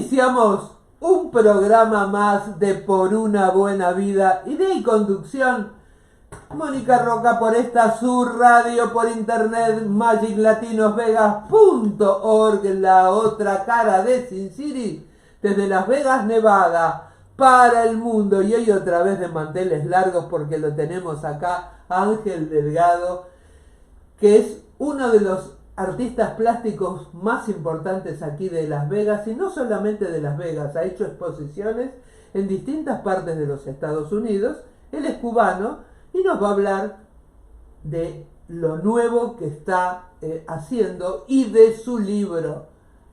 Iniciamos un programa más de Por una Buena Vida, idea y conducción Mónica Roca por esta su radio por internet magiclatinosvegas.org, la otra cara de Sin City, desde Las Vegas, Nevada, para el mundo. Y hoy otra vez de manteles largos porque lo tenemos acá, Ángel Delgado, que es uno de los artistas plásticos más importantes aquí de Las Vegas, y no solamente de Las Vegas, ha hecho exposiciones en distintas partes de los Estados Unidos. Él es cubano y nos va a hablar de lo nuevo que está haciendo y de su libro,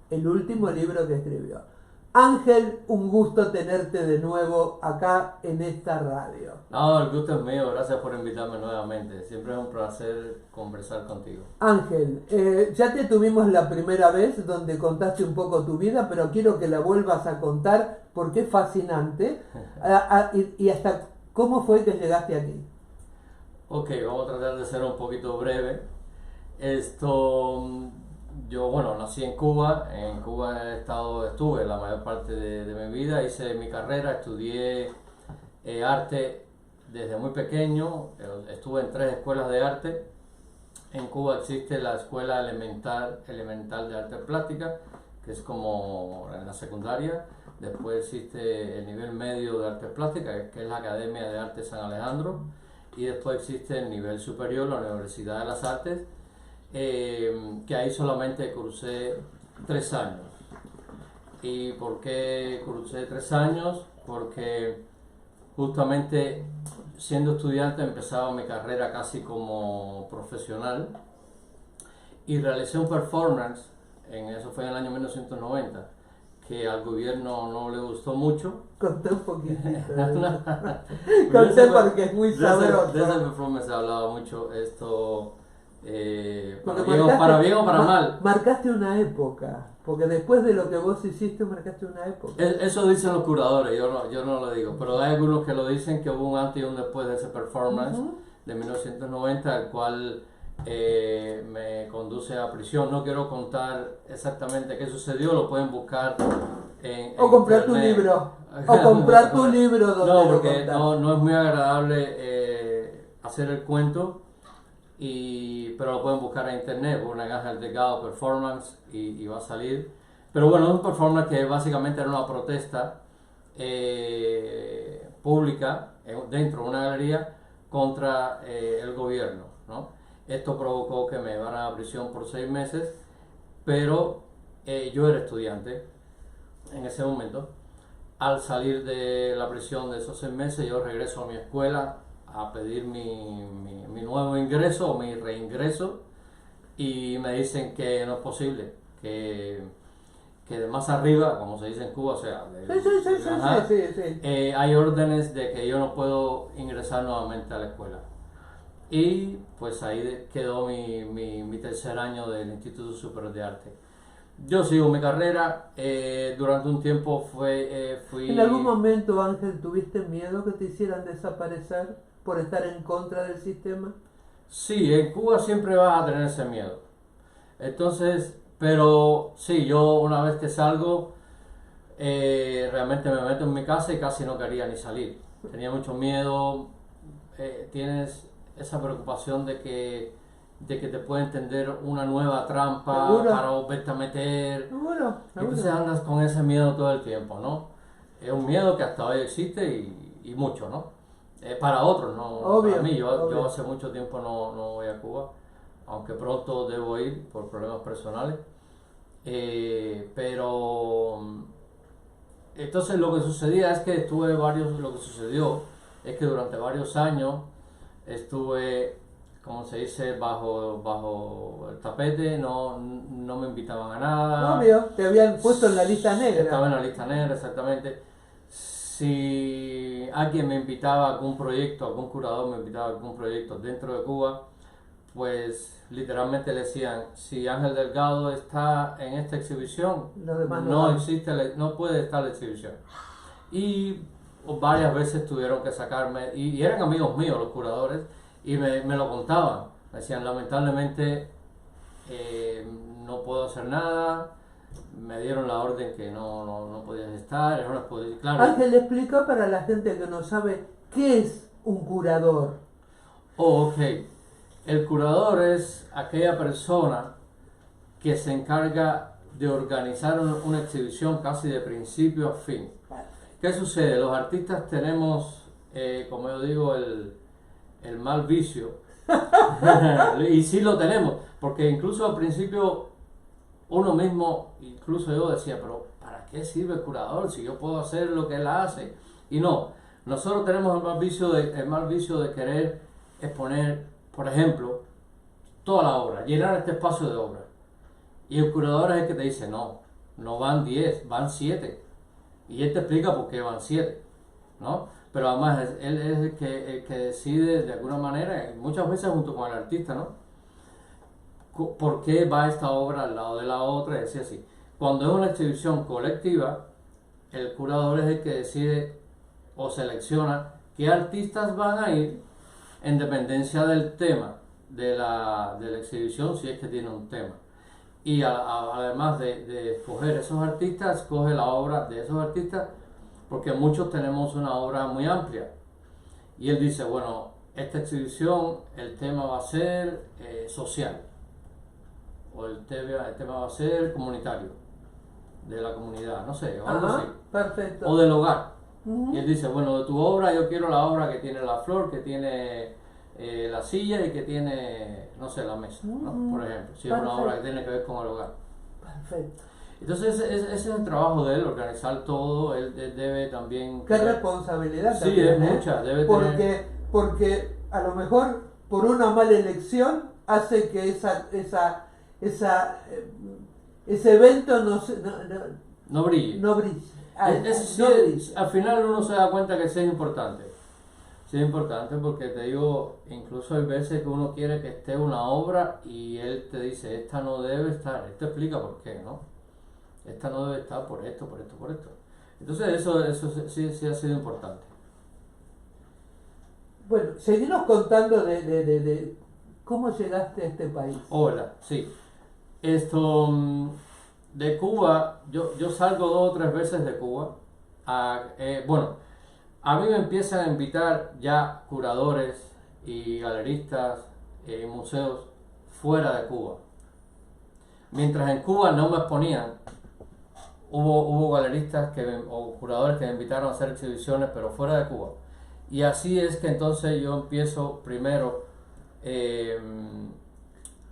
el último libro que escribió. Ángel, un gusto tenerte de nuevo acá en esta radio. No, el gusto es mío, gracias por invitarme nuevamente. Siempre es un placer conversar contigo. Ángel, ya te tuvimos la primera vez donde contaste un poco tu vida, pero quiero que la vuelvas a contar porque es fascinante. Y hasta cómo fue que llegaste aquí. Ok, vamos a tratar de ser un poquito breve. Yo, nací en Cuba. En Cuba estuve la mayor parte de mi vida, hice mi carrera, estudié arte desde muy pequeño, estuve en 3 escuelas de arte. En Cuba existe la Escuela Elemental de Arte Plástica, que es como en la secundaria. Después existe el nivel medio de Arte Plástica, que es la Academia de Arte San Alejandro. Y después existe el nivel superior, la Universidad de las Artes, que ahí solamente cursé 3 años. ¿Y por qué cursé 3 años? Porque justamente siendo estudiante empezaba mi carrera casi como profesional y realicé un performance, eso fue en el año 1990, que al gobierno no le gustó mucho. Conté un poquitito. Conté porque es muy sabroso. De ese performance se hablaba mucho para bien o para mal. Marcaste una época, porque después de lo que vos hiciste marcaste una época. Eso dicen los curadores, yo no lo digo, pero hay algunos que lo dicen, que hubo un antes y un después de ese performance de 1990, el cual me conduce a prisión. No quiero contar exactamente qué sucedió, lo pueden buscar o comprar tu libro, o comprar tu libro donde no, porque no es muy agradable hacer el cuento, pero lo pueden buscar en internet, ponen Ángel Delgado Performance y va a salir. Pero bueno, es un performance que básicamente era una protesta pública dentro de una galería contra el gobierno, ¿no? Esto provocó que me llevaran a prisión por 6 meses, pero yo era estudiante en ese momento. Al salir de la prisión de esos 6 meses, yo regreso a mi escuela a pedir mi nuevo ingreso o mi reingreso, y me dicen que no es posible, que de más arriba, como se dice en Cuba, o sea, hay órdenes de que yo no puedo ingresar nuevamente a la escuela. Y pues ahí quedó mi tercer año del Instituto Superior de Arte. Yo sigo mi carrera, durante un tiempo fui... ¿En algún momento, Ángel, tuviste miedo que te hicieran desaparecer por estar en contra del sistema? Sí, en Cuba siempre vas a tener ese miedo. Entonces, pero sí, yo una vez que salgo, realmente me meto en mi casa y casi no quería ni salir. Tenía mucho miedo, tienes esa preocupación de que te pueden tender una nueva trampa. ¿Seguro? Para volverte a meter. ¿Seguro? Entonces andas con ese miedo todo el tiempo, ¿no? Es un miedo que hasta hoy existe y mucho, ¿no? Para otros, no. Obvio, para mí. Yo hace mucho tiempo no voy a Cuba, aunque pronto debo ir por problemas personales. Pero entonces lo que sucedía es que lo que sucedió es que durante varios años estuve, como se dice, bajo el tapete, no me invitaban a nada. Obvio, te habían puesto en la lista negra. Estaba en la lista negra, exactamente. Si alguien me invitaba a algún proyecto, algún curador me invitaba a algún proyecto dentro de Cuba, pues literalmente le decían: si Ángel Delgado está en esta exhibición, no puede estar la exhibición. Y varias veces tuvieron que sacarme, y eran amigos míos los curadores, y me lo contaban. Me decían: lamentablemente no puedo hacer nada, me dieron la orden que no podías estar, claro. Ángel, explica para la gente que no sabe qué es un curador. Oh, ok. El curador es aquella persona que se encarga de organizar una exhibición casi de principio a fin. ¿Qué sucede? Los artistas tenemos, como yo digo, el mal vicio. Y sí lo tenemos, porque incluso al principio uno mismo, incluso yo decía, pero ¿para qué sirve el curador si yo puedo hacer lo que él hace? Y no, nosotros tenemos el mal vicio de querer exponer, por ejemplo, toda la obra, llenar este espacio de obra. Y el curador es el que te dice, no van 10, van 7. Y él te explica por qué van 7, ¿no? Pero además él es el que decide de alguna manera, y muchas veces junto con el artista, ¿no? ¿Por qué va esta obra al lado de la otra? Y decía así. Cuando es una exhibición colectiva, el curador es el que decide o selecciona qué artistas van a ir en dependencia del tema de la exhibición, si es que tiene un tema. Y además de escoger esos artistas, escoge la obra de esos artistas, porque muchos tenemos una obra muy amplia. Y él dice, bueno, esta exhibición, el tema va a ser social, o el tema va a ser comunitario, de la comunidad, no sé, o algo así. Perfecto. O del hogar. Y él dice, bueno, de tu obra yo quiero la obra que tiene la flor, que tiene la silla y que tiene, no sé, la mesa, ¿no? Por ejemplo, si es una obra que tiene que ver con el hogar. Perfecto. Entonces ese es el trabajo de él, organizar todo. Él debe también... Qué responsabilidad sí, también, es mucha, debe tener... Porque a lo mejor por una mala elección hace que ese evento no brille. No brille. Al final uno se da cuenta que sí es importante. Sí es importante porque te digo, incluso hay veces que uno quiere que esté una obra y él te dice, esta no debe estar. Él te explica por qué, ¿no? Esta no debe estar por esto, por esto, por esto. Entonces eso sí ha sido importante. Bueno, seguimos contando de cómo llegaste a este país. Hola, sí. De Cuba, yo salgo 2 o 3 veces de Cuba. A mí me empiezan a invitar ya curadores y galeristas y museos fuera de Cuba. Mientras en Cuba no me exponían, hubo galeristas o curadores que me invitaron a hacer exhibiciones, pero fuera de Cuba. Y así es que entonces yo empiezo primero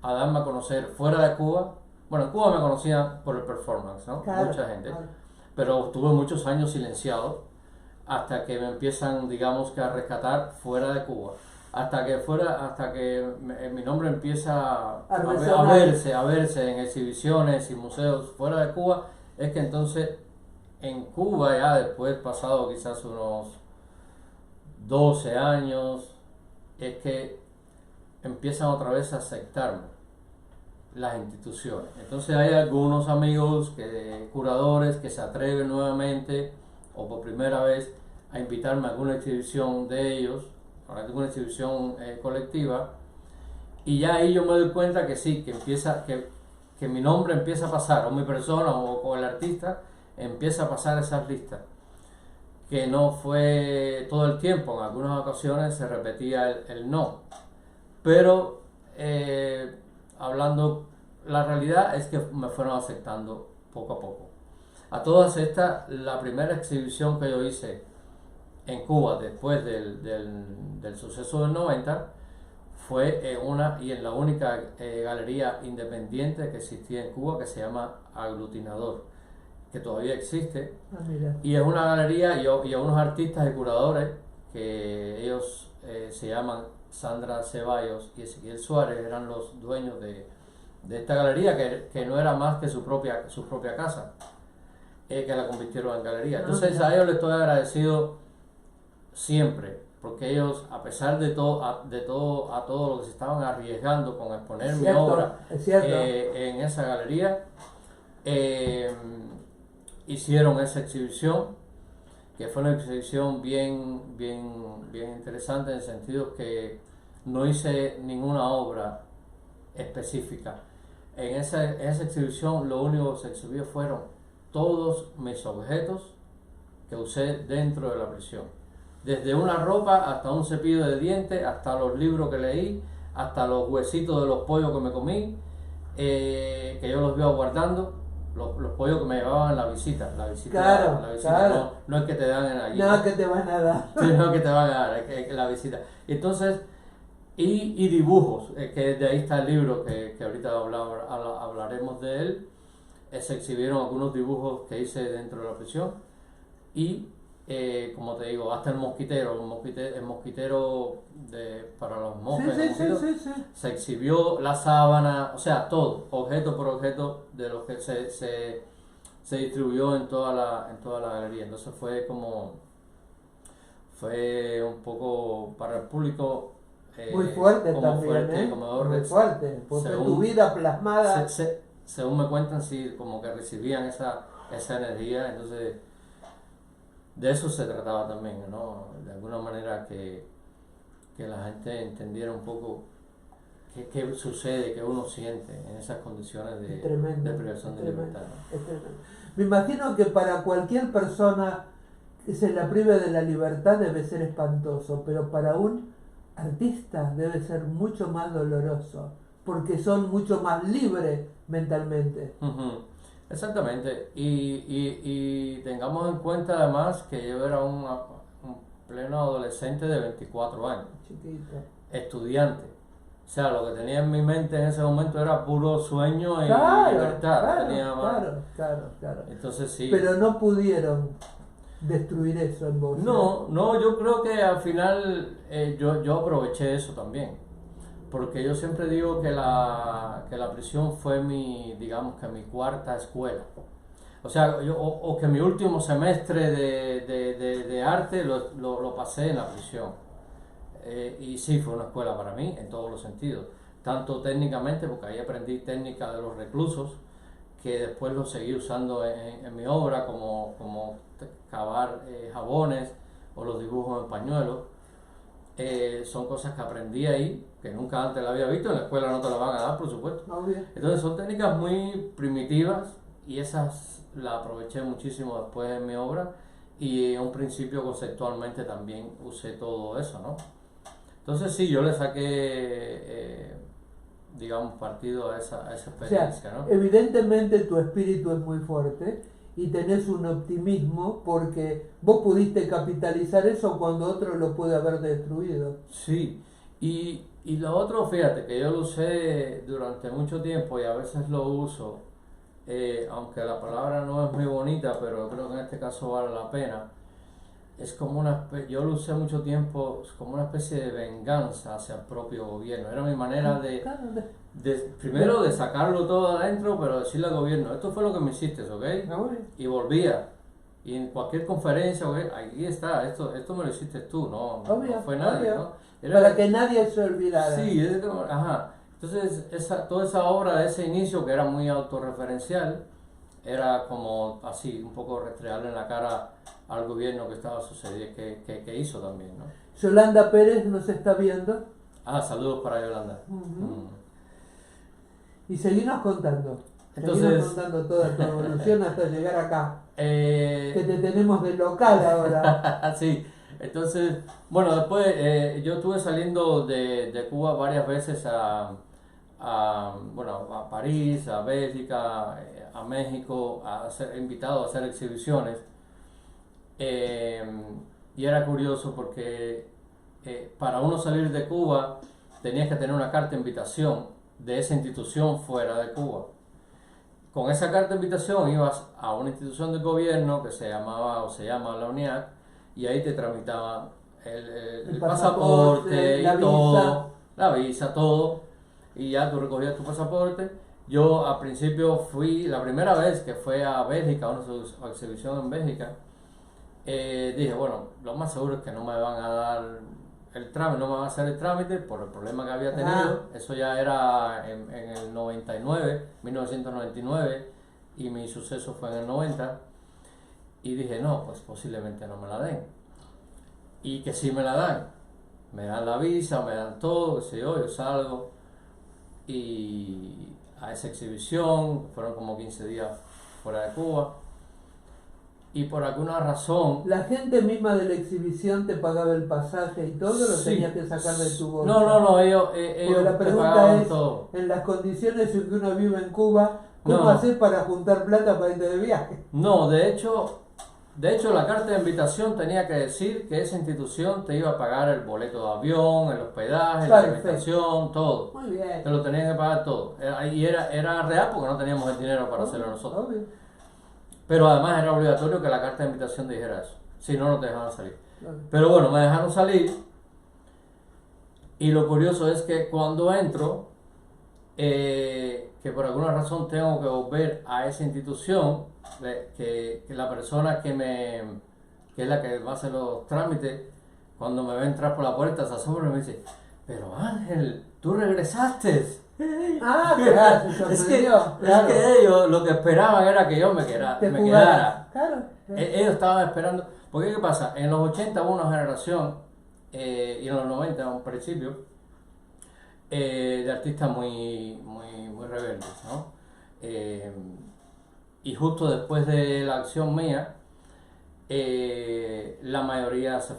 a darme a conocer fuera de Cuba. Bueno, en Cuba me conocían por el performance, ¿no? Claro, mucha gente. claro. Pero estuve muchos años silenciado hasta que me empiezan, digamos, que a rescatar fuera de Cuba. Hasta que mi nombre empieza a verse en exhibiciones y museos fuera de Cuba, es que entonces en Cuba ya después, pasado quizás unos 12 años, es que empiezan otra vez a aceptarme las instituciones. Entonces hay algunos amigos, curadores, que se atreven nuevamente o por primera vez a invitarme a alguna exhibición de ellos, a alguna exhibición colectiva, y ya ahí yo me doy cuenta que sí, que mi nombre empieza a pasar, o mi persona o el artista empieza a pasar esas listas, que no fue todo el tiempo, en algunas ocasiones se repetía el no, pero hablando, la realidad es que me fueron aceptando poco a poco. A todas estas, la primera exhibición que yo hice en Cuba después del suceso del 90 fue en la única galería independiente que existía en Cuba, que se llama Aglutinador, que todavía existe. Y es una galería y a unos artistas y curadores que ellos se llaman Sandra Ceballos y Ezequiel Suárez, eran los dueños de esta galería, que no era más que su propia casa, que la convirtieron en galería. Entonces a ellos les estoy agradecido siempre, porque ellos, a pesar de todo lo que se estaban arriesgando con exponer mi obra en esa galería, hicieron esa exhibición, que fue una exhibición bien interesante, en el sentido que no hice ninguna obra específica. en esa exhibición lo único que se exhibió fueron todos mis objetos que usé dentro de la prisión. Desde una ropa hasta un cepillo de dientes, hasta los libros que leí, hasta los huesitos de los pollos que me comí, que yo los iba guardando, los pollos que me llevaban en la visita. Claro, la visita claro. no es que te dan allí. No, que te van a dar. Sí, no es que te van a dar, es que la visita. Entonces, y dibujos, que de ahí está el libro que ahorita hablaremos de él. Se exhibieron algunos dibujos que hice dentro de la prisión y como te digo, hasta el mosquitero para los monjes, Sí. se exhibió, la sábana, o sea, todo, objeto por objeto de lo que se distribuyó en toda la galería. Entonces fue un poco para el público Muy fuerte como también, fuerte y conmovedor. Muy fuerte, porque tu vida plasmada. Según me cuentan, sí, como que recibían esa energía, entonces de eso se trataba también, ¿no? De alguna manera que la gente entendiera un poco qué sucede, qué uno siente en esas condiciones de privación de libertad, ¿no? Es tremendo. Me imagino que para cualquier persona que se la prive de la libertad debe ser espantoso, pero para un artista debe ser mucho más doloroso, porque son mucho más libres mentalmente. Uh-huh. Exactamente, y tengamos en cuenta además que yo era un pleno adolescente de 24 años, Chiquito. estudiante. O sea, lo que tenía en mi mente en ese momento era puro sueño y libertad. No tenía más. Claro. Entonces sí. Pero no pudieron destruir eso en vos. No, yo creo que al final yo aproveché eso también. Porque yo siempre digo que la prisión fue digamos que mi cuarta escuela. O sea, o que mi último semestre de arte lo pasé en la prisión. Y sí, fue una escuela para mí en todos los sentidos. Tanto técnicamente, porque ahí aprendí técnica de los reclusos, que después lo seguí usando en mi obra, como cavar jabones o los dibujos en pañuelos. Son cosas que aprendí ahí, que nunca antes la había visto, en la escuela no te la van a dar, por supuesto. Entonces son técnicas muy primitivas y esas las aproveché muchísimo después en mi obra, y en un principio conceptualmente también usé todo eso, ¿no? Entonces sí, yo le saqué, digamos, partido a esa experiencia, ¿no? Evidentemente tu espíritu es muy fuerte y tenés un optimismo porque vos pudiste capitalizar eso cuando otro lo puede haber destruido. Sí, y lo otro, fíjate, que yo lo usé durante mucho tiempo y a veces lo uso, aunque la palabra no es muy bonita, pero creo que en este caso vale la pena. Es como yo lo usé mucho tiempo como una especie de venganza hacia el propio gobierno. Era mi manera primero de sacarlo todo adentro, pero decirle al gobierno, esto fue lo que me hiciste, ¿ok? Y volvía. Y en cualquier conferencia, ¿ok? Aquí está, esto me lo hiciste tú, no fue nadie, ¿no? Para que nadie se olvidara. Sí, ajá. Entonces, toda esa obra de ese inicio, que era muy autorreferencial, era como así, un poco restregarle en la cara al gobierno que estaba sucediendo, que hizo también, ¿no? Yolanda Pérez nos está viendo. Saludos para Yolanda. Y seguimos contando. Entonces, seguimos contando toda tu evolución hasta llegar acá. Que te tenemos de local ahora. Sí, entonces, bueno, después yo estuve saliendo de Cuba varias veces a París, a Bélgica, a México, invitado a hacer exhibiciones. Y era curioso porque para uno salir de Cuba tenías que tener una carta de invitación de esa institución fuera de Cuba. Con esa carta de invitación ibas a una institución del gobierno que se llama la UNIAC, y ahí te tramitaban el pasaporte, la visa, todo, y ya tú recogías tu pasaporte. Yo al principio fui, la primera vez que fui a Bélgica, a una exhibición en Bélgica, dije, bueno, lo más seguro es que no me van a dar el trámite, no me van a hacer el trámite por el problema que había tenido. Eso ya era en el 1999, y mi suceso fue en el 90, y dije, no, pues posiblemente no me la den, y que sí me la dan, me dan la visa, me dan todo, qué sé yo salgo, y a esa exhibición, fueron como 15 días fuera de Cuba. Y por alguna razón... ¿La gente misma de la exhibición te pagaba el pasaje y todo, lo Sí. tenías que sacar de tu bolsa? No, ellos Porque la te pregunta pagaban es, todo. en las condiciones en que uno vive en Cuba, ¿cómo No. haces para juntar plata para irte de viaje? No, de hecho la carta de invitación tenía que decir que esa institución te iba a pagar el boleto de avión, el hospedaje, la Perfecto. alimentación, todo. Muy bien. Te lo tenían que pagar todo. Y era real porque no teníamos el dinero para hacerlo nosotros. Obvio. Pero además era obligatorio que la carta de invitación dijera eso. Si no, no te dejaban salir. Obvio. Pero bueno, me dejaron salir. Y lo curioso es que cuando entro, que por alguna razón tengo que volver a esa institución, que la persona que es la que va a hacer los trámites, cuando me ve entrar por la puerta se asombra y me dice, pero Ángel, tú regresaste. Ah, claro, se Es sorprendió. Claro. que ellos lo que esperaban era que yo me Te quedara. jugaras. Claro. Ellos estaban esperando, porque ¿qué pasa? En los 80 hubo una generación, y en los 90 un principio, de artistas muy rebeldes, ¿no? Y justo después de la acción mía, la mayoría se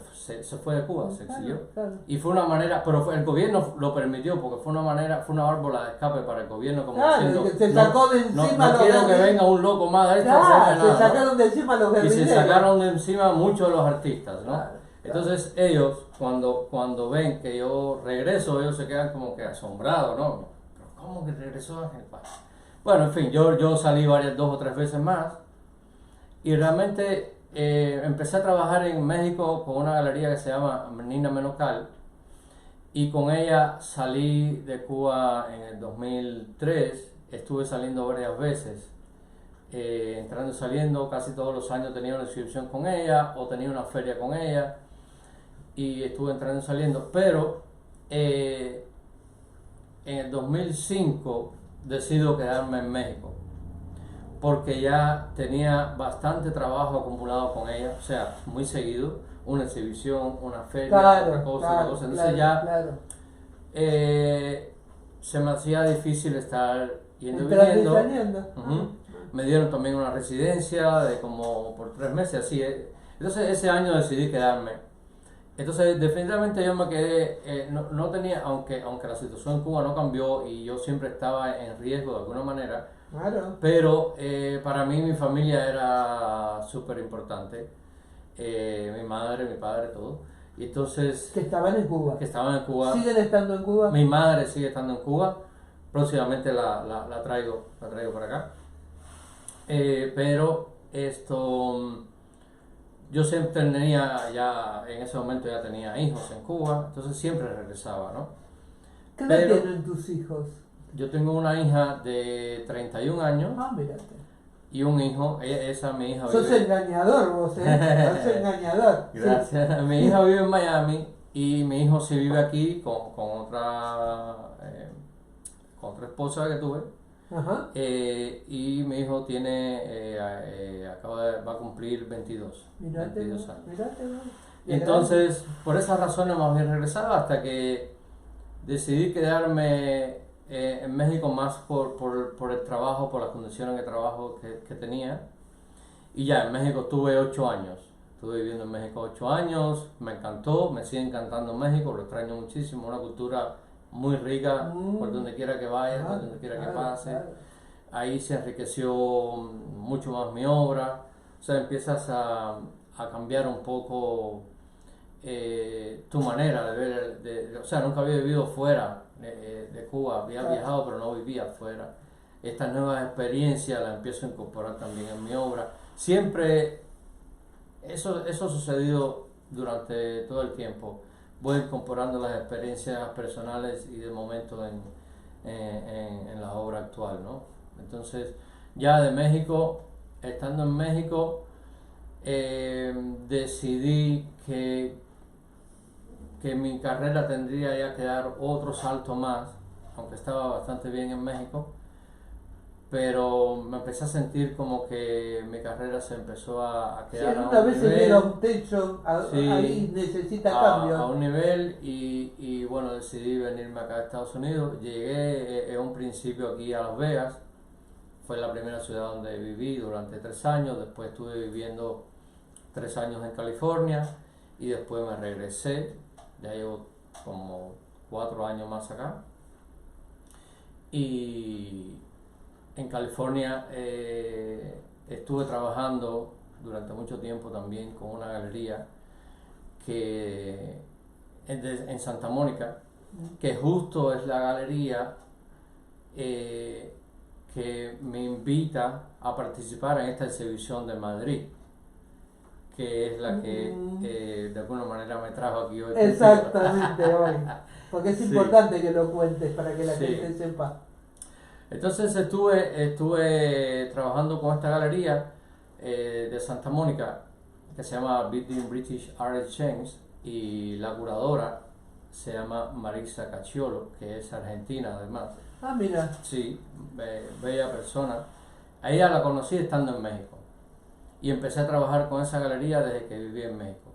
fue de Cuba, se exilió. Claro. Y fue una manera, pero el gobierno lo permitió, porque fue una válvula de escape para el gobierno, como Claro, diciendo, que se sacó de encima no los quiero que guerrilleros. venga un loco más de esto a Claro, hacerme se nada, ¿no? sacaron de encima los Y guerrilleros. se sacaron de encima muchos de los artistas, ¿no? Claro, Entonces ellos, cuando ven que yo regreso, ellos se quedan como que asombrados, ¿no? ¿Pero cómo que regresó Ángel Paz? Bueno, en fin, yo salí 2 o 3 veces más y realmente empecé a trabajar en México con una galería que se llama Nina Menocal y con ella salí de Cuba en el 2003, estuve saliendo varias veces. Entrando y saliendo, casi todos los años tenía una exhibición con ella o tenía una feria con ella y estuve entrando y saliendo, pero en el 2005 decido quedarme en México porque ya tenía bastante trabajo acumulado con ella, o sea, muy seguido, una exhibición, una feria, Claro, otra cosa, claro, otra cosa, entonces claro, ya claro. se me hacía difícil estar yendo y Entrando y viniendo. saliendo. Ujú. Me dieron también una residencia de como por 3 meses, así. Entonces ese año decidí quedarme. Entonces definitivamente yo me quedé, no tenía, aunque la situación en Cuba no cambió y yo siempre estaba en riesgo de alguna manera, Claro. pero para mí mi familia era súper importante, mi madre, mi padre, todo. Y entonces, Que estaban en Cuba. que estaban en Cuba, ¿Siguen estando en Cuba? mi madre sigue estando en Cuba, próximamente la traigo para acá. Pero yo siempre tenía ya, en ese momento ya tenía hijos en Cuba, entonces siempre regresaba, ¿no? ¿Qué edad pero- tienen tus hijos? Yo tengo una hija de 31 años Ah, mírate. y un hijo, mi hija Sos vive... engañador vos, Sos engañador. Sí. Gracias. Mi hija vive en Miami y mi hijo sí vive aquí con otra esposa que tuve. Ajá. Y mi hijo va a cumplir 22 Mirate, 22 años. mirate. Entonces, por esas razones más bien regresaba hasta que decidí quedarme en México más por el trabajo, por las condiciones de trabajo que tenía. Y ya, en México estuve 8 años. Estuve viviendo en México 8 años, me encantó, me sigue encantando México, lo extraño muchísimo, una cultura muy rica por donde quiera que vaya, por donde quiera que pase. Claro. Ahí se enriqueció mucho más mi obra, o sea, empiezas a cambiar un poco tu manera de ver, o sea, nunca había vivido fuera de Cuba, había Claro. viajado pero no vivía fuera. Estas nuevas experiencias las empiezo a incorporar también en mi obra. Siempre eso ha sucedido durante todo el tiempo. Voy incorporando las experiencias personales y de momento en la obra actual, ¿no? Entonces, ya de México, estando en México, decidí que mi carrera tendría ya que dar otro salto más, aunque estaba bastante bien en México, pero me empecé a sentir como que mi carrera se empezó a Si quedar a una un vez se nivel, llega a un techo, sí, ahí necesita a cambio. un nivel y bueno, decidí venirme acá a Estados Unidos. Llegué en un principio aquí a Las Vegas, fue la primera ciudad donde viví durante 3 años, después estuve viviendo 3 años en California y después me regresé, ya llevo como 4 años más acá. Y en California estuve trabajando durante mucho tiempo también con una galería que en Santa Mónica, que justo es la galería que me invita a participar en esta exhibición de Madrid, que es la que de alguna manera me trajo aquí hoy. Exactamente, hoy. Porque es Sí. importante que lo cuentes para que la Sí. gente sepa. Entonces estuve trabajando con esta galería de Santa Mónica que se llama British Art Exchange, y la curadora se llama Marisa Cacciolo, que es argentina además. Ah, mira. Sí, bella persona. A ella la conocí estando en México y empecé a trabajar con esa galería desde que viví en México.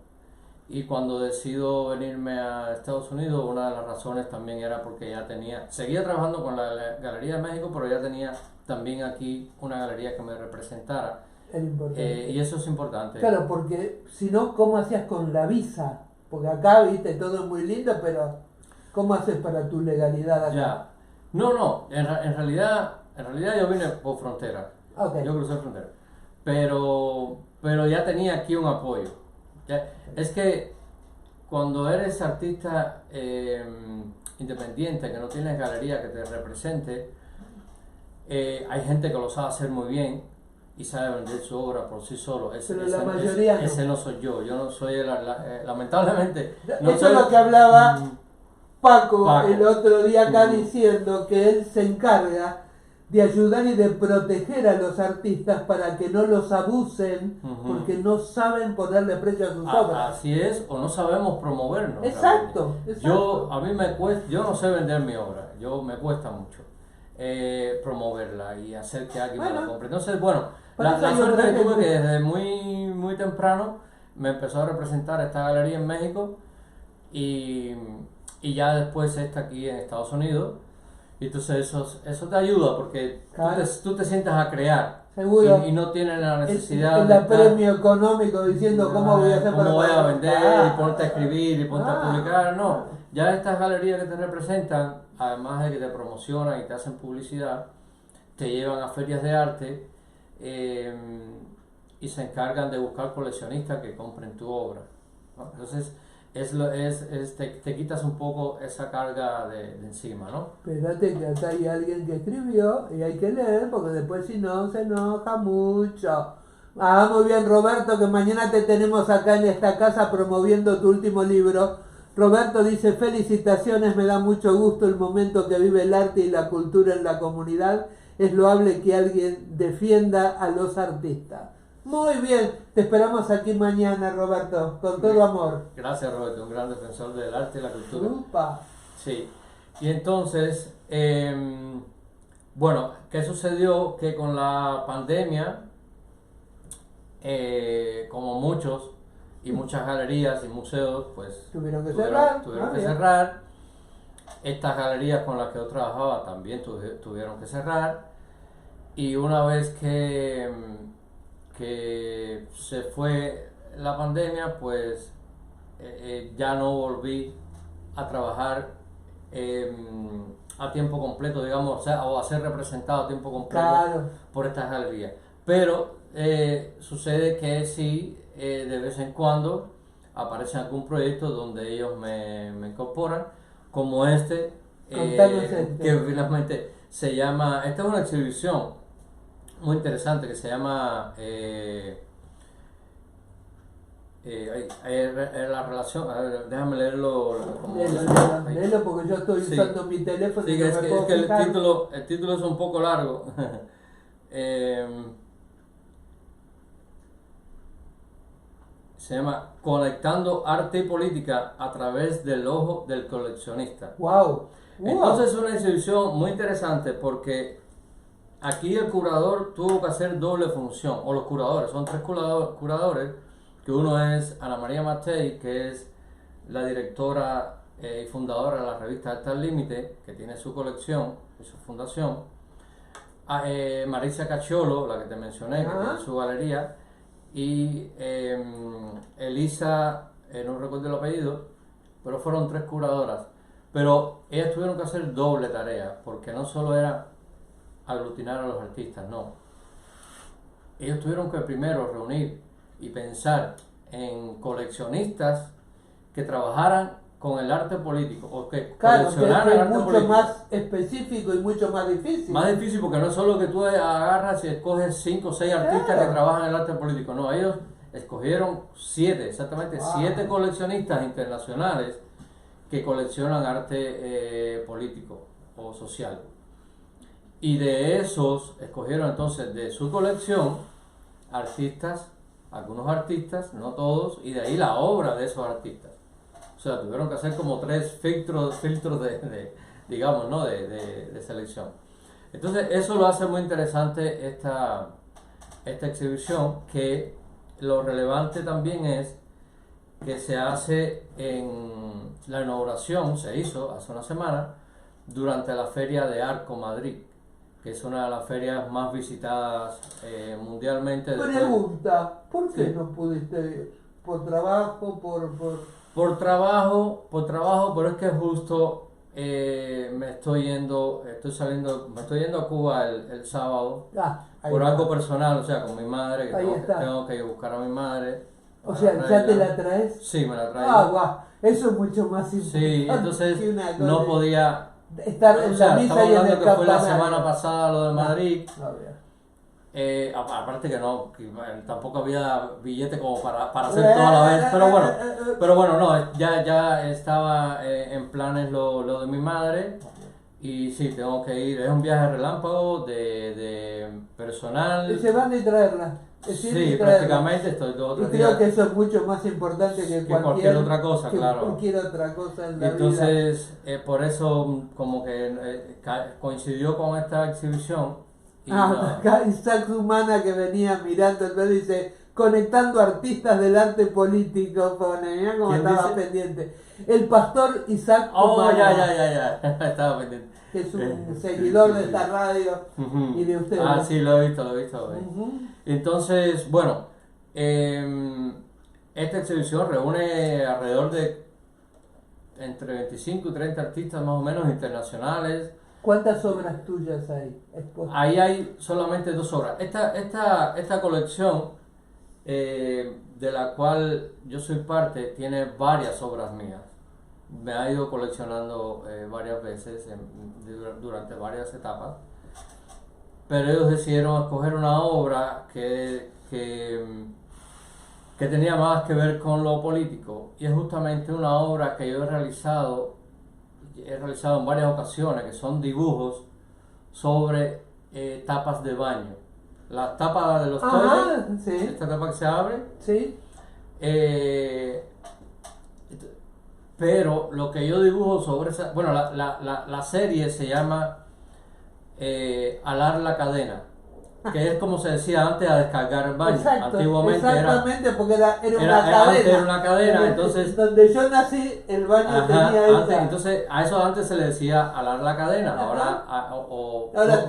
Y cuando decido venirme a Estados Unidos, una de las razones también era porque ya seguía trabajando con la Galería de México, pero ya tenía también aquí una galería que me representara. Es importante. Y eso es importante. Claro, porque si no, ¿cómo hacías con la visa? Porque acá, viste, todo es muy lindo, pero ¿cómo haces para tu legalidad acá? Ya. No, en realidad yo vine por frontera. Ok. Yo crucé frontera. Pero ya tenía aquí un apoyo. Es que cuando eres artista independiente, que no tienes galería que te represente, hay gente que lo sabe hacer muy bien y sabe vender su obra por sí solo. Pero la mayoría no. Ese no soy yo. Yo no soy, lamentablemente, no Eso soy... es lo que hablaba Paco Paco. el otro día acá Ujú. diciendo que él se encarga de ayudar y de proteger a los artistas para que no los abusen, Ujú. porque no saben ponerle precio a sus obras. Así es, o no sabemos promovernos. Exacto, realmente. exacto. A mí me cuesta, yo no sé vender mi obra, me cuesta mucho promoverla y hacer que alguien me la Bueno. compre. Entonces, bueno, Para la eso hay suerte otra que tuve gente. que desde muy temprano me empezó a representar esta galería en México y ya después esta aquí en Estados Unidos. Y entonces eso te ayuda porque Claro. tú te sientas a crear Seguro. y no tienes la necesidad El de estar... apremio económico diciendo cómo voy a hacer para ¿Cómo voy a pagar? vender? Ah, Y ponte a escribir y ponte a ah, publicar. No, ya estas galerías que te representan, además de que te promocionan y te hacen publicidad, te llevan a ferias de arte y se encargan de buscar coleccionistas que compren tu obra, ¿no? Entonces te quitas un poco esa carga de encima, ¿no? Espérate que acá hay alguien que escribió y hay que leer porque después si no se enoja mucho. Ah, muy bien, Roberto, que mañana te tenemos acá en esta casa promoviendo tu último libro. Roberto dice: felicitaciones, me da mucho gusto el momento que vive el arte y la cultura en la comunidad. Es loable que alguien defienda a los artistas. Muy bien, te esperamos aquí mañana, Roberto, con todo amor. Gracias, Roberto, un gran defensor del arte y la cultura. Upa. Sí, y entonces, bueno, ¿qué sucedió? Que con la pandemia, como muchos y muchas galerías y museos, pues Tuvieron que cerrar. tuvieron Ah, que bien. cerrar. Estas galerías con las que yo trabajaba también tuvieron que cerrar. Y una vez que se fue la pandemia, pues ya no volví a trabajar a tiempo completo, digamos, o a ser representado a tiempo completo Claro. por estas galerías. Pero sucede que sí, de vez en cuando aparece algún proyecto donde ellos me incorporan, como este, Contanos este. que finalmente se llama, esta es una exhibición muy interesante que se llama la relación, a ver, déjame leerlo como... Léelo porque yo estoy Sí. usando mi teléfono Sí, y que no es me que, puedo es que fijar. el título es un poco largo. Se llama Conectando arte y política a través del ojo del coleccionista. Wow. Entonces es una exhibición muy interesante porque aquí el curador tuvo que hacer doble función, o los curadores, son tres curadores, que uno es Ana María Matei, que es la directora y fundadora de la revista Arte al Límite, que tiene su colección y su fundación, Marisa Cacciolo, la que te mencioné, que tiene su galería, y Elisa, no recuerdo el apellido, pero fueron tres curadoras. Pero ellas tuvieron que hacer doble tarea, porque no solo era aglutinar a los artistas, no. Ellos tuvieron que primero reunir y pensar en coleccionistas que trabajaran con el arte político, o que coleccionaran es arte mucho político. más específico y mucho más difícil. Más difícil porque no es solo que tú agarras y escoges 5 o 6 artistas que trabajan en el arte político, no, ellos escogieron 7, exactamente 7 coleccionistas internacionales que coleccionan arte político o social. Y de esos escogieron entonces de su colección artistas, algunos artistas, no todos, y de ahí la obra de esos artistas. O sea, tuvieron que hacer como 3 filtros digamos, ¿no? de selección. Entonces, eso lo hace muy interesante esta exhibición, que lo relevante también es que se hace en la inauguración, se hizo hace una semana, durante la Feria de Arco Madrid, que es una de las ferias más visitadas mundialmente. Pregunta, ¿por qué Sí. no pudiste ir? ¿Por trabajo? Por trabajo, pero es que justo me estoy yendo a Cuba el sábado Ahí por está. algo personal, o sea, con mi madre, que Ahí está. tengo que ir a buscar a mi madre. O para sea, ¿ya te traerla. la traes? Sí, me la traigo. Guau, eso es mucho más importante Sí, entonces que una cosa. no podía. Estar O en sea, la misa estamos y en hablando el que fue la campanario. semana pasada lo de Madrid. Obvio. Aparte que no, tampoco había billete como para hacer toda la vez, pero bueno, no, ya estaba en planes lo de mi madre, y sí, tengo que ir, es un viaje relámpago de personal. Y se van a traerla. Es ir Sí, y traerla. prácticamente estoy 2 o Y 3 creo días. que eso es mucho más importante que cualquier otra cosa, que claro. cualquier otra cosa en la vida. Entonces, por eso como que coincidió con esta exhibición. Y nada. Acá Isaac Humana, que venía mirando el video, dice: conectando artistas del arte político, pone, mirá cómo ¿Quién estaba dice? pendiente. El pastor Isaac Oh, Humana, ya, estaba pendiente. que es un seguidor de esta radio y de ustedes. Ah, sí, lo he visto. Ujú. Entonces, bueno, esta exhibición reúne alrededor de entre 25 y 30 artistas más o menos internacionales. ¿Cuántas obras tuyas hay expuestas? Ahí hay solamente 2 obras. Esta colección, de la cual yo soy parte, tiene varias obras mías. Me ha ido coleccionando varias veces durante varias etapas. Pero ellos decidieron escoger una obra que tenía más que ver con lo político. Y es justamente una obra que yo he realizado en varias ocasiones, que son dibujos sobre tapas de baño. Las tapas de los toilets, sí. esta tapa que se abre, Sí. pero lo que yo dibujo sobre esa, bueno, la serie se llama Alar la cadena, que es como se decía antes, a descargar el baño. Exacto, Antiguamente exactamente, porque era una era cadena. antes era una cadena, entonces. Donde yo nací, el baño Ajá, tenía antes, esa. entonces a eso antes se le decía alar la cadena, Ajá. ahora Ahora es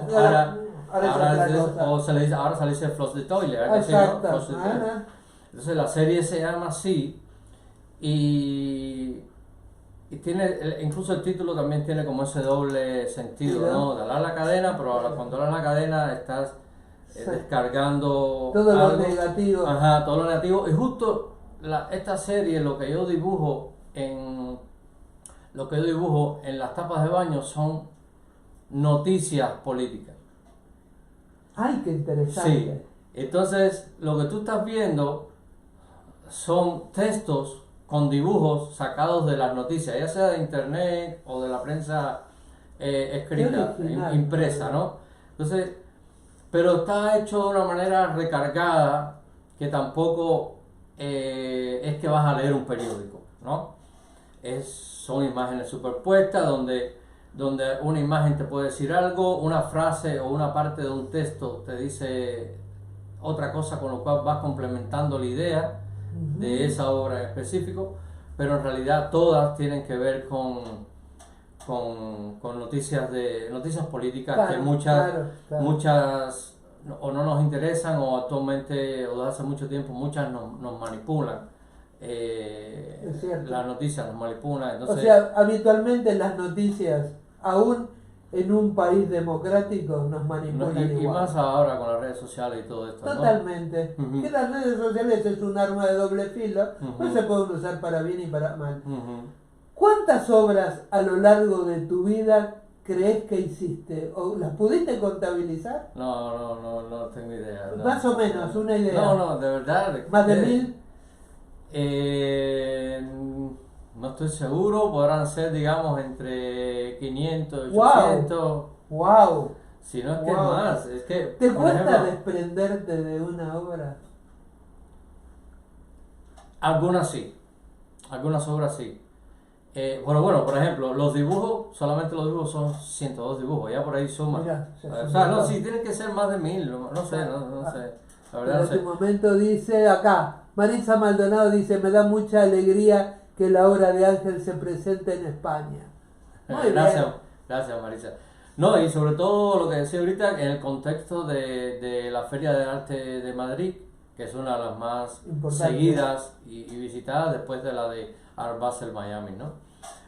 otra cosa. o se le dice, ahora se le dice flush the toilet, ¿verdad que sí, no? Exacto. Flush the toilet. Ajá. Entonces la serie se llama así, y tiene, incluso el título también tiene como ese doble sentido, Sí, ¿no? De alar la cadena, pero ahora cuando alas la cadena estás Sí. descargando Todo lo algo. negativo. Ajá, todo lo negativo. Y justo esta serie, lo que yo dibujo en las tapas de baño son noticias políticas. Ay, qué interesante. Sí. Entonces, lo que tú estás viendo son textos con dibujos sacados de las noticias, ya sea de internet o de la prensa escrita, Qué original. impresa, ¿no? Entonces, pero está hecho de una manera recargada, que tampoco es que vas a leer un periódico, ¿no? Son imágenes superpuestas donde donde una imagen te puede decir algo, una frase o una parte de un texto te dice otra cosa, con lo cual vas complementando la idea de esa obra en específico, pero en realidad todas tienen que ver con noticias políticas, Claro, que muchas claro. muchas o no nos interesan, o actualmente o desde hace mucho tiempo muchas nos manipulan. Es cierto. Las noticias nos manipulan, O entonces sea, habitualmente las noticias, aún en un país democrático, nos manipulan y igual. más ahora con las redes sociales y todo esto, ¿no? Totalmente. Ujú. Que las redes sociales es un arma de doble filo, pues Ujú. se pueden usar para bien y para mal. Ujú. ¿Cuántas obras a lo largo de tu vida crees que hiciste? ¿O las pudiste contabilizar? No tengo idea. No. Más o menos, una idea. No, de verdad. ¿Más de 1000? No estoy seguro, podrán ser, digamos, entre 500 y ¡Wow! 800. ¡Wow! Si no es que es Wow. más, es que, ¿Te por cuesta ejemplo, desprenderte de una obra? algunas sí, algunas obras sí. Bueno, por ejemplo, los dibujos, solamente los dibujos son 102 dibujos, ya por ahí suman. Mirá, ya O son sea, no, montón. sí, tienen que ser más de 1000, no sé, no sé. La verdad En no sé. este momento dice acá, Marisa Maldonado dice, me da mucha alegría que la obra de Ángel se presente en España. Muy Gracias, bien. gracias Marisa. No, y sobre todo lo que decía ahorita, en el contexto de la Feria de Arte de Madrid, que es una de las más Importante. seguidas y visitadas después de la de Art Basel Miami, ¿no?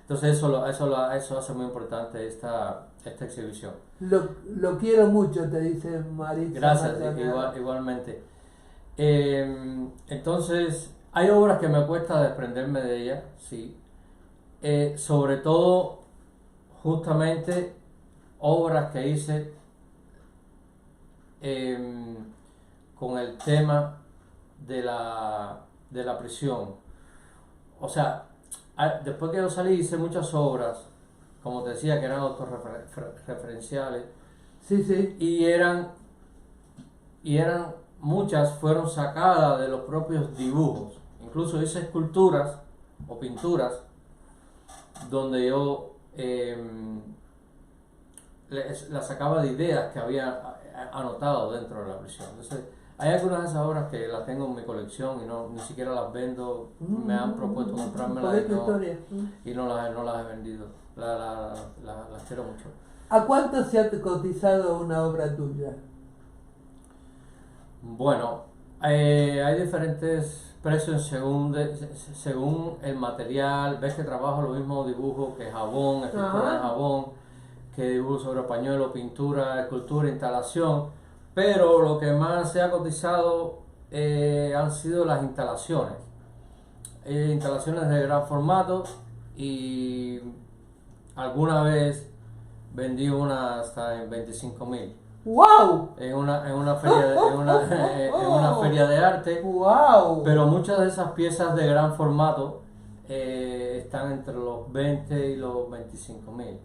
Entonces eso hace muy importante esta exhibición. Lo quiero mucho, te dice Marisa Gracias, Maldonado. igualmente. Entonces, hay obras que me cuesta desprenderme de ellas, sí. Sobre todo, justamente, obras que hice con el tema de la prisión. O sea, después que yo salí hice muchas obras, como te decía, que eran autorreferenciales, Sí, sí. y eran muchas fueron sacadas de los propios dibujos. Incluso hice esculturas o pinturas donde yo las sacaba de ideas que había anotado dentro de la prisión. Entonces, hay algunas de esas obras que las tengo en mi colección y ni siquiera las vendo. Me han propuesto comprármelas Poder tu historia. y no las he vendido. Las quiero mucho. ¿A cuánto se ha cotizado una obra tuya? Bueno, hay diferentes precios según el material. Ves que trabajo lo mismo dibujo que jabón, escultura de jabón, que dibujo sobre pañuelo, pintura, escultura, instalación. Pero lo que más se ha cotizado han sido las instalaciones. Instalaciones de gran formato, y alguna vez vendí una hasta en 25.000. ¡Wow! En una feria de arte, ¡Wow! pero muchas de esas piezas de gran formato están entre los 20 y los 25.000.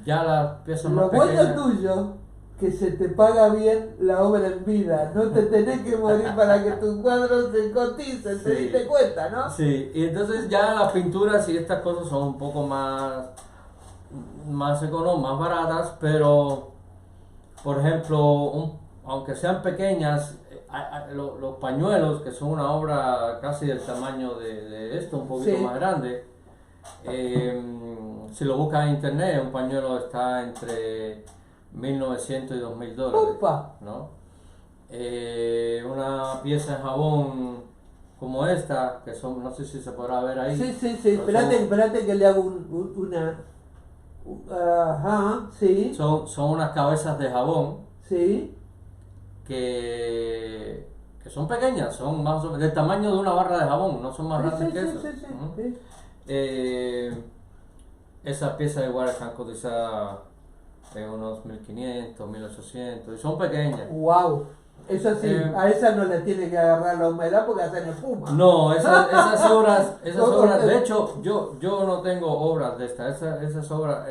Ya las piezas más Lo bueno pequeñas. tuyo, que se te paga bien la obra en vida. No te tenés que morir para que tus cuadros se coticen, te Sí. diste cuenta, ¿no? Sí, y entonces ya las pinturas y estas cosas son un poco más más baratas, pero por ejemplo, aunque sean pequeñas, los pañuelos, que son una obra casi del tamaño de esto, un poquito Sí. más grande, si lo buscas en internet, un pañuelo está entre 1.900 y $2.000, ¡Opa! ¿no? Una pieza de jabón como esta, que son, no sé si se podrá ver ahí. Sí, sí, sí. pero Espérate que le hago una... Ajá, sí, son unas cabezas de jabón sí. que son pequeñas, son más o menos del tamaño de una barra de jabón, no son más Sí, grandes sí, que sí, eso. sí, sí, Ujú. sí. Esas piezas igual están cotizadas en unos 1.500, 1.800, y son pequeñas. ¡Wow! Eso sí, a esa no le tiene que agarrar la humedad porque hacen espuma. No, esas obras, de hecho, yo no tengo obras de estas, esas obras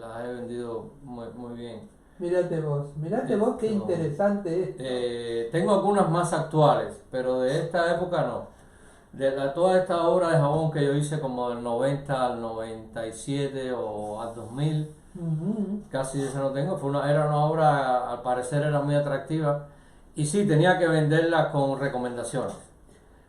las he vendido muy bien. Mirate vos, qué No. interesante esto. Tengo algunas más actuales, pero de esta época no. toda esta obra de jabón que yo hice como del 90 al 97 o al 2000, casi esa no tengo, era una obra, al parecer era muy atractiva, y sí, tenía que venderla con recomendaciones.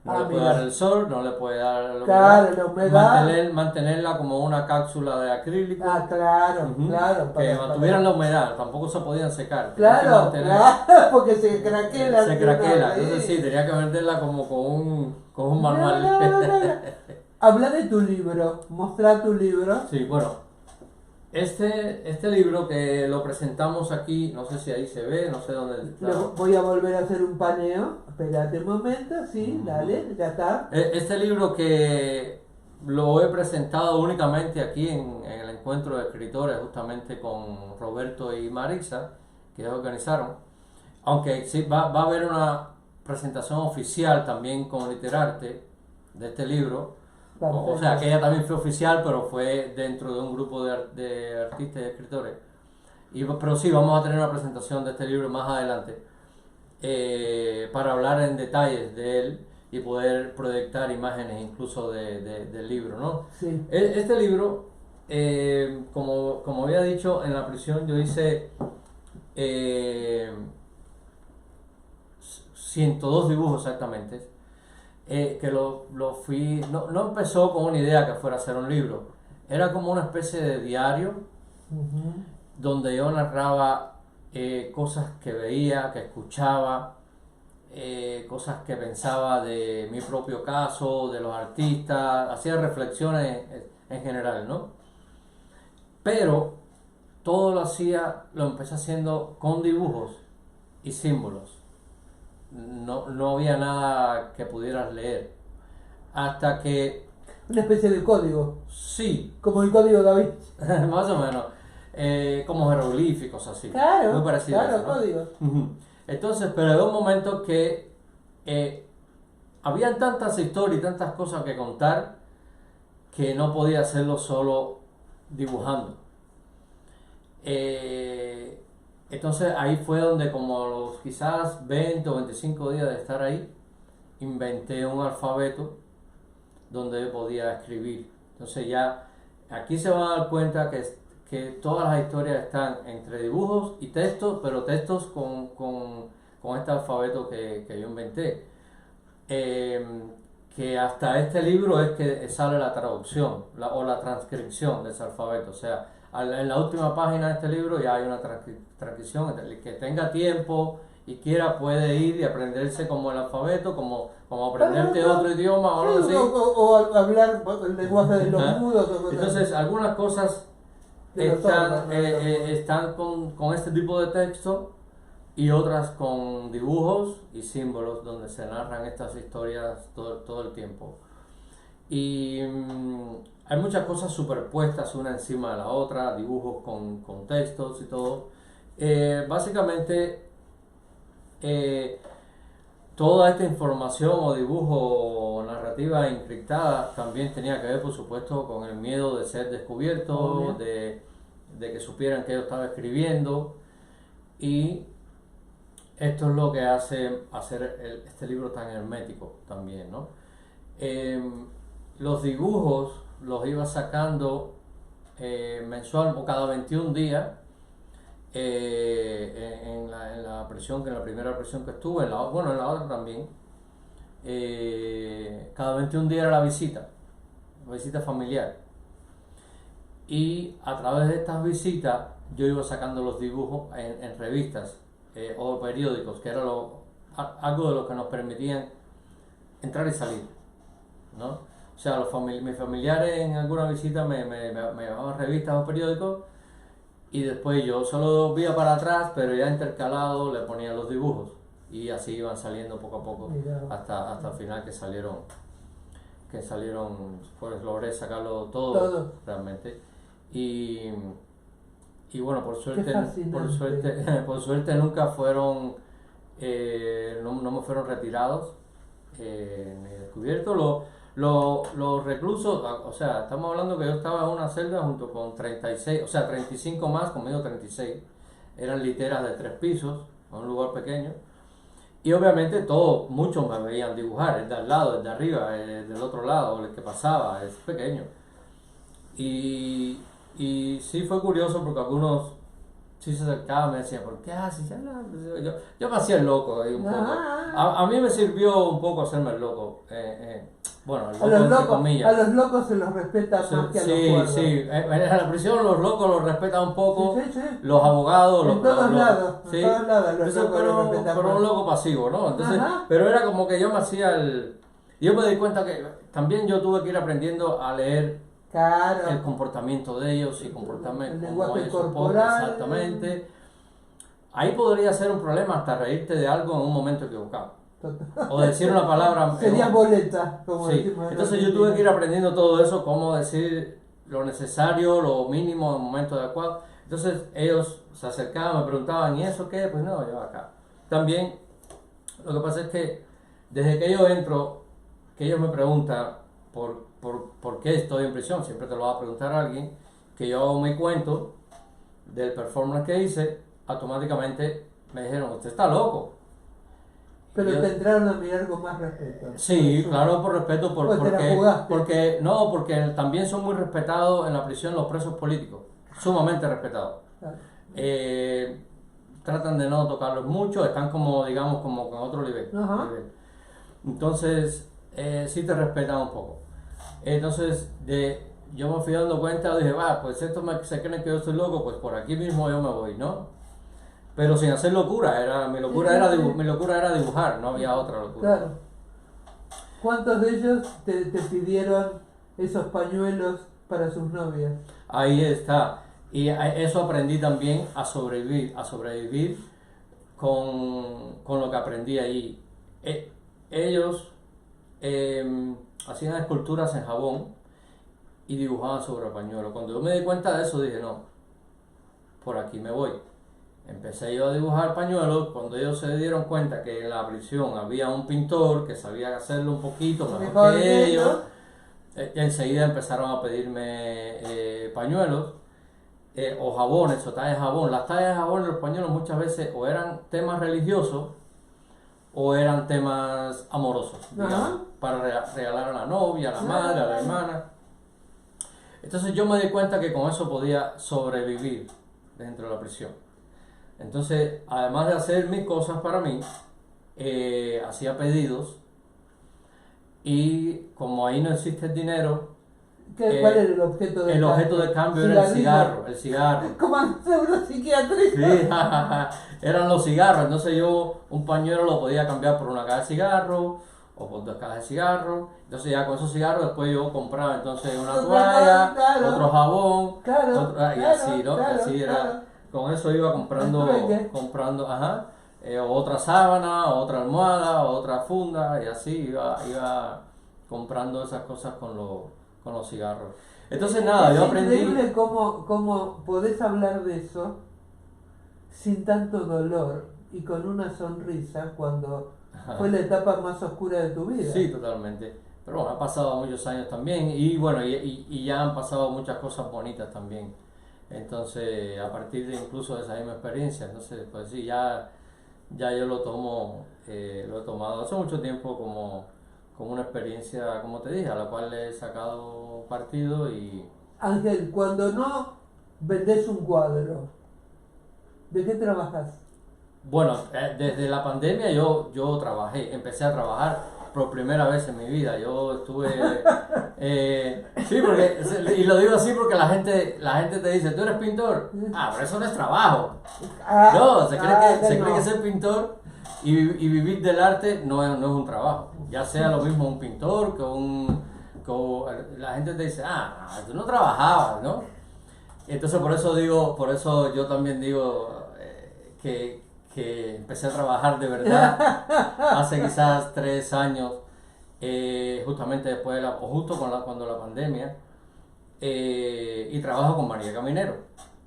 No le puede mira. dar el sol, no le puede dar la humedad. Claro, la humedad. Mantenerla como una cápsula de acrílico. Claro, Ujú, claro. que mantuvieran la humedad, tampoco se podían secar. Claro, claro, porque se craquela. Se craquela, entonces sí, tenía que venderla como con un manual. Habla de tu libro, mostrar tu libro. Sí, bueno, este libro que lo presentamos aquí, no sé si ahí se ve, no sé dónde está. Voy a volver a hacer un paneo. Espérate un momento, sí, dale, ya está. Este libro que lo he presentado únicamente aquí en el encuentro de escritores, justamente con Roberto y Marisa, que ellos organizaron. Aunque sí, va a haber una presentación oficial también con Literarte de este libro. O sea, que ella también fue oficial, pero fue dentro de un grupo de artistas y escritores. Pero sí, vamos a tener una presentación de este libro más adelante para hablar en detalles de él y poder proyectar imágenes incluso del libro, ¿no? Sí. Este libro, como había dicho, en la prisión yo hice 102 dibujos exactamente. Que lo fui, no empezó con una idea que fuera a ser un libro, era como una especie de diario donde yo narraba cosas que veía, que escuchaba, cosas que pensaba de mi propio caso, de los artistas, hacía reflexiones en general, ¿no? Pero todo lo empecé haciendo con dibujos y símbolos. No había nada que pudieras leer. Hasta que... Una especie de código. Sí. Como el código Da Vinci. Más o menos. Como jeroglíficos así. Claro, muy parecido claro, a eso, ¿no? códigos. Entonces, pero llegó un momento que habían tantas historias y tantas cosas que contar que no podía hacerlo solo dibujando. Entonces ahí fue donde, como a los quizás 20 o 25 días de estar ahí, inventé un alfabeto donde yo podía escribir. Entonces ya aquí se van a dar cuenta que todas las historias están entre dibujos y textos, pero textos con este alfabeto que yo inventé. Que hasta este libro es que sale la traducción o la transcripción de ese alfabeto. O sea, en la última página de este libro ya hay una transcripción. El que tenga tiempo y quiera puede ir y aprenderse como el alfabeto, como aprenderte otro idioma o algo así. O hablar el lenguaje de los mudos. Entonces, algunas cosas están con este tipo de texto y otras con dibujos y símbolos donde se narran estas historias todo el tiempo. Y hay muchas cosas superpuestas una encima de la otra, dibujos con textos y todo. Básicamente, toda esta información o dibujo o narrativa encriptada también tenía que ver, por supuesto, con el miedo de ser descubierto, de que supieran que yo estaba escribiendo. Y esto es lo que hace hacer este libro tan hermético también, ¿no? Los dibujos los iba sacando mensual o cada 21 días en la prisión, que en la primera prisión que estuve, en la otra también. Cada 21 días era la visita familiar. Y a través de estas visitas yo iba sacando los dibujos en revistas o periódicos, que era algo de lo que nos permitían entrar y salir, ¿no? O sea, mis familiares en alguna visita me llevaban revistas o periódicos y después yo solo veía para atrás, pero ya intercalado le ponía los dibujos y así iban saliendo poco a poco hasta el final que salieron, pues logré sacarlo todo. Realmente. Y bueno, por suerte nunca fueron, no me fueron retirados ni descubiertos. Los reclusos, o sea, estamos hablando que yo estaba en una celda junto con 36, o sea, 35 más, conmigo 36. Eran literas de 3 pisos, en un lugar pequeño. Y obviamente todos, muchos me veían dibujar, el de al lado, el de arriba, el del otro lado, el que pasaba, es pequeño. Y, y sí fue curioso porque algunos sí se acercaban y me decían, ¿por qué haces? Yo me hacía el loco ahí un poco. A mí me sirvió un poco hacerme el loco. Bueno, el A loco los entre locos, comillas. a los locos se los respeta Sí, más que a los sí, cuerdos. sí. En la prisión los locos los respetan un poco, Sí, sí, sí. los abogados, En todos lados, sí. en todos lados los Entonces, locos los respetan pero más. un loco pasivo, ¿no? Entonces, Ajá. pero era como que yo me hacía el... Yo me di cuenta que también yo tuve que ir aprendiendo a leer el Claro. comportamiento de ellos y El comportarme como lenguaje ellos corporal. exactamente. Ahí podría ser un problema hasta reírte de algo en un momento equivocado. O decir una palabra... Sería boleta, como Sí, decimos en entonces yo Argentina. tuve que ir aprendiendo todo eso, cómo decir lo necesario, lo mínimo en el momento adecuado. Entonces ellos se acercaban, me preguntaban, ¿y eso qué? Pues no, yo acá. También lo que pasa es que desde que yo entro, que ellos me preguntan por qué estoy en prisión, siempre te lo va a preguntar alguien, que yo hago mi cuento del performance que hice, automáticamente me dijeron, usted está loco. Pero Yo- te entraron a mirar con más respeto. Sí, claro, por respeto, Pues te la jugaste. porque también son muy respetados en la prisión los presos políticos, sumamente respetados. Claro. Tratan de no tocarlos mucho, están como, digamos, como con otro nivel. Ajá. Entonces, sí te respetan un poco. Entonces, yo me fui dando cuenta, dije, va, pues estos se creen que yo estoy loco, pues por aquí mismo yo me voy, ¿no? Pero sin hacer locura, mi locura era dibujar, no había otra locura. Claro. ¿Cuántos de ellos te pidieron esos pañuelos para sus novias? Ahí está. Y eso aprendí también a sobrevivir con lo que aprendí ahí. Ellos hacían esculturas en jabón y dibujaban sobre pañuelo. Cuando yo me di cuenta de eso dije, no, por aquí me voy. Empecé yo a dibujar pañuelos. Cuando ellos se dieron cuenta que en la prisión había un pintor que sabía hacerlo un poquito mejor que ellos, enseguida empezaron a pedirme pañuelos o jabones o tallas de jabón. Las tallas de jabón en los pañuelos muchas veces o eran temas religiosos o eran temas amorosos, digamos, para regalar a la novia, a la madre, a la hermana. Entonces yo me di cuenta que con eso podía sobrevivir dentro de la prisión. Entonces, además de hacer mis cosas para mí, hacía pedidos y como ahí no existe el dinero, ¿Cuál era el objeto de el cambio? objeto de cambio era el cigarro. Como en neuropsiquiatría. Sí, eran los cigarros. Entonces yo un pañuelo lo podía cambiar por una caja de cigarros o por 2 cajas de cigarros. Entonces ya con esos cigarros después yo compraba entonces una toalla, Claro. otro jabón, Claro, y así, ¿no? claro, Así era. claro. Con eso iba comprando, otra sábana, otra almohada, otra funda y así iba comprando esas cosas con los cigarros. Entonces nada, yo aprendí... Es increíble cómo podés hablar de eso sin tanto dolor y con una sonrisa cuando fue la etapa más oscura de tu vida. Sí, totalmente. Pero bueno, han pasado muchos años también y bueno, y ya han pasado muchas cosas bonitas también. Entonces, a partir de incluso de esa misma experiencia, entonces, pues sí, ya yo lo he tomado hace mucho tiempo como una experiencia, como te dije, a la cual le he sacado partido y... Ángel, cuando no vendés un cuadro, ¿de qué trabajas? Bueno, desde la pandemia yo empecé a trabajar por primera vez en mi vida. Yo estuve, sí, y lo digo así porque la gente te dice, ¿tú eres pintor? Ah, pero eso no es trabajo. No, se cree que ser pintor y vivir del arte no es un trabajo. Ya sea lo mismo un pintor la gente te dice, tú no trabajabas, ¿no? Entonces por eso yo también digo que empecé a trabajar de verdad hace quizás 3 años, justamente después cuando la pandemia, y trabajo con María Caminero.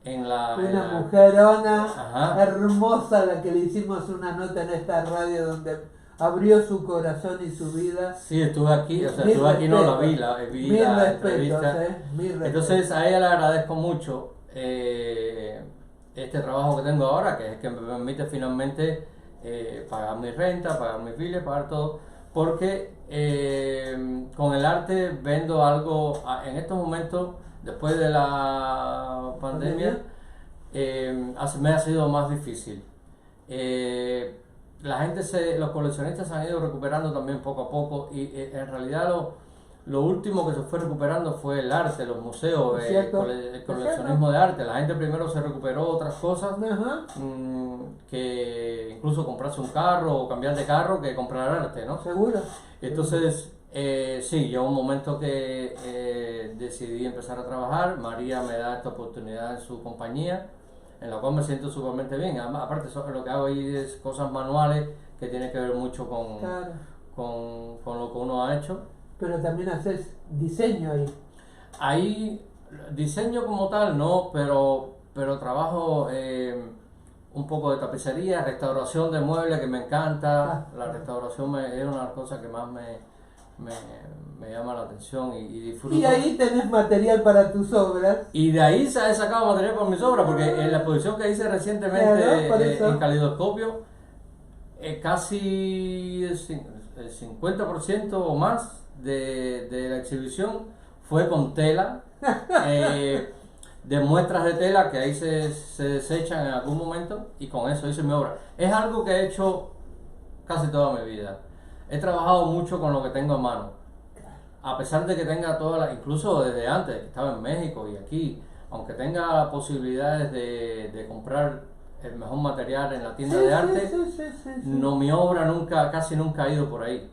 Una mujerona Ajá. hermosa, la que le hicimos una nota en esta radio donde abrió su corazón y su vida. Sí, estuve aquí, no la vi, vi la entrevista. Mil respetos. Entonces a ella le agradezco mucho este trabajo que tengo ahora, que es que me permite finalmente pagar mi renta, pagar mis biles, pagar todo, porque con el arte vendo algo en estos momentos, después de la pandemia, me ha sido más difícil. Los coleccionistas se han ido recuperando también poco a poco y en realidad lo último que se fue recuperando fue el arte, los museos, el coleccionismo de arte. La gente primero se recuperó otras cosas, que incluso comprarse un carro o cambiar de carro que comprar arte, ¿no? Seguro. Entonces, sí, llegó un momento que decidí empezar a trabajar. María me da esta oportunidad en su compañía, en la cual me siento sumamente bien. Aparte, lo que hago ahí es cosas manuales que tienen que ver mucho con lo que uno ha hecho. Pero también haces diseño ahí. Ahí, diseño como tal, no, pero trabajo un poco de tapicería, restauración de muebles, que me encanta. La restauración es una de las cosas que más me llama la atención y disfruto. Y ahí tenés material para tus obras. Y de ahí he sacado material para mis obras, porque en la exposición que hice recientemente en Calidoscopio, casi el 50% o más de la exhibición fue con tela, de muestras de tela que ahí se desechan en algún momento, y con eso hice mi obra. Es algo que he hecho casi toda mi vida. He trabajado mucho con lo que tengo a mano, a pesar de que tenga incluso desde antes, que estaba en México y aquí, aunque tenga posibilidades de comprar el mejor material en la tienda de arte, no, mi obra casi nunca ha ido por ahí.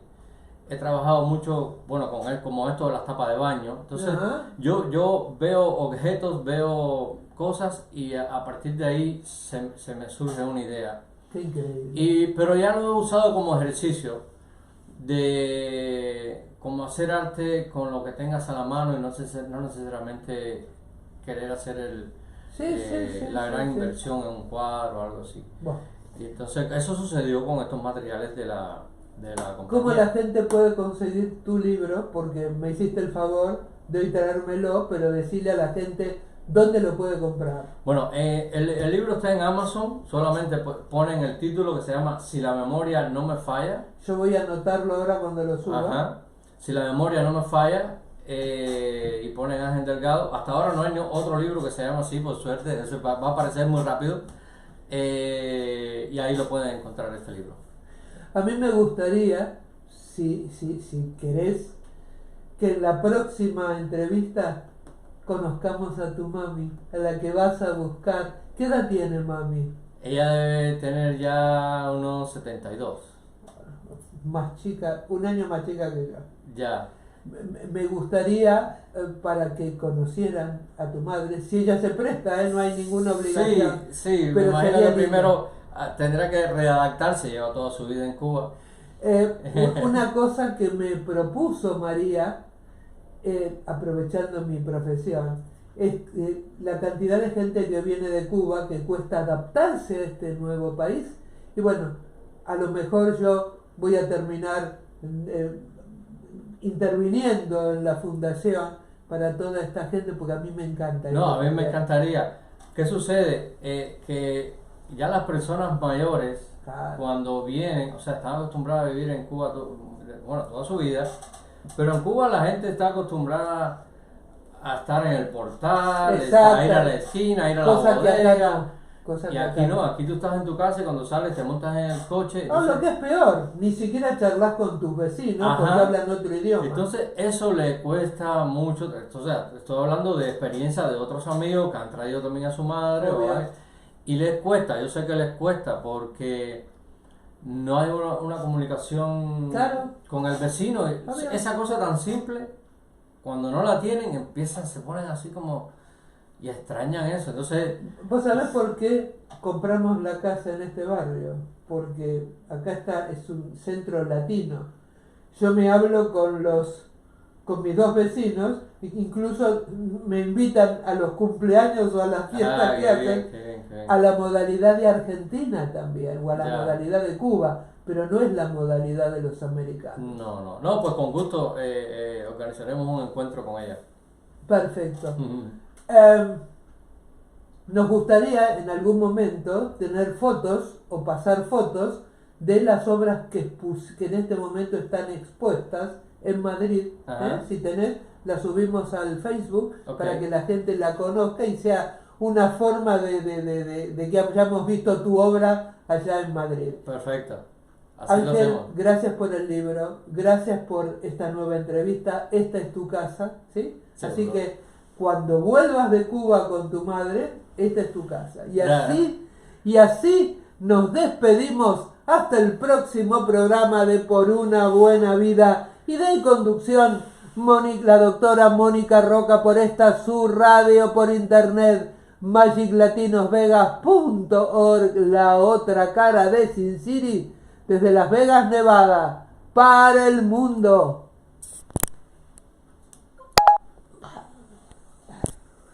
He trabajado mucho, bueno, con él, como esto de las tapas de baño. Entonces, yo veo objetos, veo cosas y a partir de ahí se me surge una idea. Qué increíble. Pero ya lo he usado como ejercicio de cómo hacer arte con lo que tengas a la mano y no necesariamente querer hacer la gran inversión en un cuadro o algo así. Bueno. Y entonces, eso sucedió con estos materiales de la compañía. ¿Cómo la gente puede conseguir tu libro? Porque me hiciste el favor de hoy traérmelo, pero decirle a la gente dónde lo puede comprar. Bueno, el libro está en Amazon, solamente ponen el título que se llama Si la memoria no me falla. Yo voy a anotarlo ahora cuando lo suba. Ajá. Si la memoria no me falla, y ponen Ángel Delgado. Hasta ahora no hay otro libro que se llama así, por suerte, eso va a aparecer muy rápido. Y ahí lo pueden encontrar, este libro. A mí me gustaría, si querés, que en la próxima entrevista conozcamos a tu mami, a la que vas a buscar. ¿Qué edad tiene mami? Ella debe tener ya unos 72. Más chica, un año más chica que yo. Ya. Me gustaría, para que conocieran a tu madre, si ella se presta, no hay ninguna obligación. Sí, pero me imagino que primero tendrá que readaptarse, lleva toda su vida en Cuba. Una cosa que me propuso María, aprovechando mi profesión, es la cantidad de gente que viene de Cuba, que cuesta adaptarse a este nuevo país, y bueno, a lo mejor yo voy a terminar interviniendo en la fundación para toda esta gente, porque a mí me encanta. No, a mí me encantaría. ¿Qué sucede? Que ya las personas mayores, cuando vienen, o sea, están acostumbradas a vivir en Cuba toda su vida, pero en Cuba la gente está acostumbrada a estar en el portal, a ir a la esquina, a ir a la bodega. Y aquí no, aquí tú estás en tu casa y cuando sales te montas en el coche. No, lo que es peor, ni siquiera charlas con tus vecinos porque hablan otro idioma. Entonces eso le cuesta mucho. O sea, estoy hablando de experiencia de otros amigos que han traído también a su madre, y les cuesta, yo sé que les cuesta porque no hay una comunicación con el vecino. Esa cosa tan simple, cuando no la tienen, se ponen así como... y extrañan eso. Entonces, ¿vos sabés por qué compramos la casa en este barrio? Porque acá es un centro latino. Yo me hablo con mis dos vecinos, incluso me invitan a los cumpleaños o a las fiestas que hacen, a la modalidad de Argentina también, o a la modalidad de Cuba, pero no es la modalidad de los americanos. No, pues con gusto organizaremos un encuentro con ella. Perfecto. Nos gustaría en algún momento tener fotos o pasar fotos de las obras que en este momento están expuestas en Madrid. Si tenés, la subimos al Facebook para que la gente la conozca y sea una forma de que hayamos visto tu obra allá en Madrid. Perfecto. Así Ángel, lo hacemos. gracias por el libro, gracias por esta nueva entrevista, esta es tu casa, ¿sí? Así que cuando vuelvas de Cuba con tu madre, esta es tu casa. Y así nos despedimos hasta el próximo programa de Por una Buena Vida y de conducción la doctora Mónica Roca por esta su radio por internet magiclatinosvegas.org, la otra cara de Sin City, desde Las Vegas, Nevada, para el mundo.